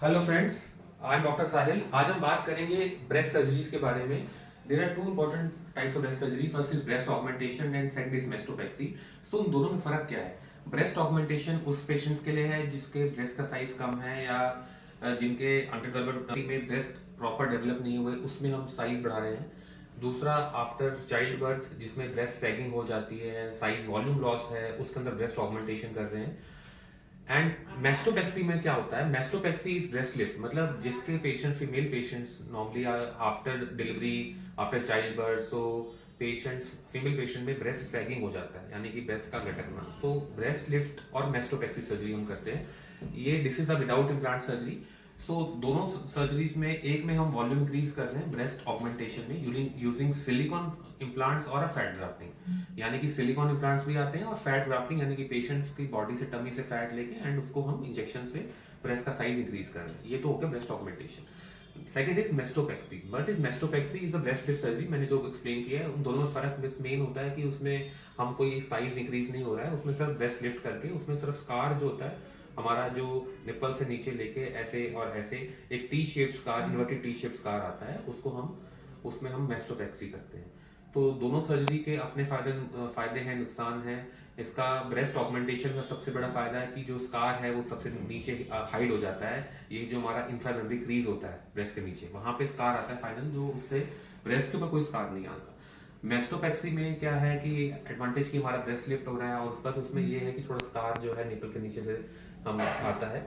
Hello friends, I am doctor Sahil. आज हम बात करेंगे ब्रेस्ट सर्जरीज के बारे में। There are two important types of breast surgery. First is breast augmentation and second is mastopexy. So इन दोनों में फर्क क्या है? ब्रेस्ट ऑगमेंटेशन उस पेशेंट्स के लिए है जिसके ब्रेस्ट का साइज कम है या जिनके अंडर डेवलपमेंट में ब्रेस्ट प्रॉपर डेवलप नहीं हुए, उसमें हम साइज बढ़ा रहे हैं। दूसरा आफ्टर चाइल्ड बर्थ जिसमें ब्रेस्ट सैगिंग हो जाती है, साइज वॉल्यूम लॉस है, उसके अंदर ब्रेस्ट ऑगमेंटेशन कर रहे हैं। एंड मेस्टोपेक्सी में क्या होता है? मेस्टोपेक्सी इज ब्रेस्ट लिफ्ट, मतलब जिसके patient, female patients normally after delivery, after child birth, so patients, female patient में ब्रेस्ट सैगिंग हो जाता है, यानी कि ब्रेस्ट का लटकना। सो ब्रेस्ट लिफ्ट और मेस्टोपेक्सी सर्जरी हम करते हैं। ये this is a without implant surgery. So दोनों सर्जरीज में, एक में हम वॉल्यूम इंक्रीज कर रहे हैं ब्रेस्ट ऑगमेंटेशन में यूजिंग सिलिकॉन इम्प्लांट्स और फैट ग्राफ्टिंग, यानी कि सिलिकॉन इम्प्लांट्स भी आते हैं और फैट ग्राफ्टिंग, यानी कि पेशेंट्स की बॉडी से, टमी से फैट लेके एंड उसको हम इंजेक्शन से ब्रेस्ट का साइज इंक्रीज कर रहे हैं। ये तो हो गया breast augmentation. Second is mastopexy. But is mastopexy is a breast lift surgery. मैंने जो एक्सप्लेन किया है, उन दोनों में फर्क मेन होता है कि उसमें हम कोई साइज इंक्रीज नहीं हो रहा है, उसमें सिर्फ ब्रेस्ट लिफ्ट करके, उसमें सिर्फ स्कार जो होता है हमारा, जो निप्पल से नीचे लेके ऐसे और ऐसे एक T shape scar, inverted T shape scar आता है, उसको हम, उसमें हम मेस्टोपेक्सी करते हैं। तो दोनों सर्जरी के अपने फायदे हैं, नुकसान हैं। इसका ब्रेस्ट ऑगमेंटेशन का सबसे बड़ा फायदा है कि जो स्कार है वो सबसे नीचे हाइड हो जाता है। ये जो हमारा इंफ्रामेमरी क्रीज होता है ब्रेस्ट के नीचे, वहां पे स्कार आता है फाइनल, जो उससे ब्रेस्ट के ऊपर कोई स्कार नहीं आता। मेस्टोपेक्सी में क्या है कि एडवांटेज की हमारा ब्रेस्ट लिफ्ट हो रहा है, और प्लस उसमें ये है कि थोड़ा स्कार जो है निपल के नीचे से हम आता है।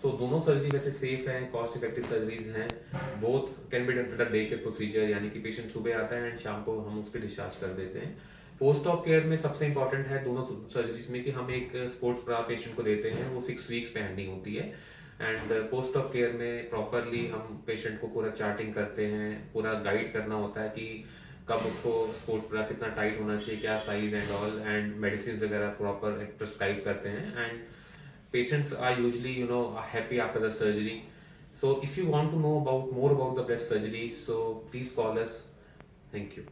सो दोनों सर्जरी वैसे सेफ है, कॉस्ट इफेक्टिव सर्जरीज हैं। Both can be done day care procedure, यानी कि पेशेंट सुबह आता है एंड शाम को हम उसको डिस्चार्ज कर देते हैं। पोस्ट ऑप केयर में सबसे इंपॉर्टेंट है दोनों सर्जरीज में कि हम एक स्पोर्ट्स ब्रा पेशेंट को देते हैं, वो 6 वीक्स पे एंडिंग होती है। एंड पोस्ट ऑप केयर में प्रॉपरली हम पेशेंट को पूरा चार्टिंग करते हैं, पूरा गाइड करना होता है कि कब उसको स्पोर्ट्स ब्रा कितना टाइट होना चाहिए, क्या size and all, and medicine वगैरह प्रॉपर प्रिस्क्राइब करते हैं। And patients are usually, happy after the surgery. So if you want to know about more about the breast surgery, so please call us. Thank you.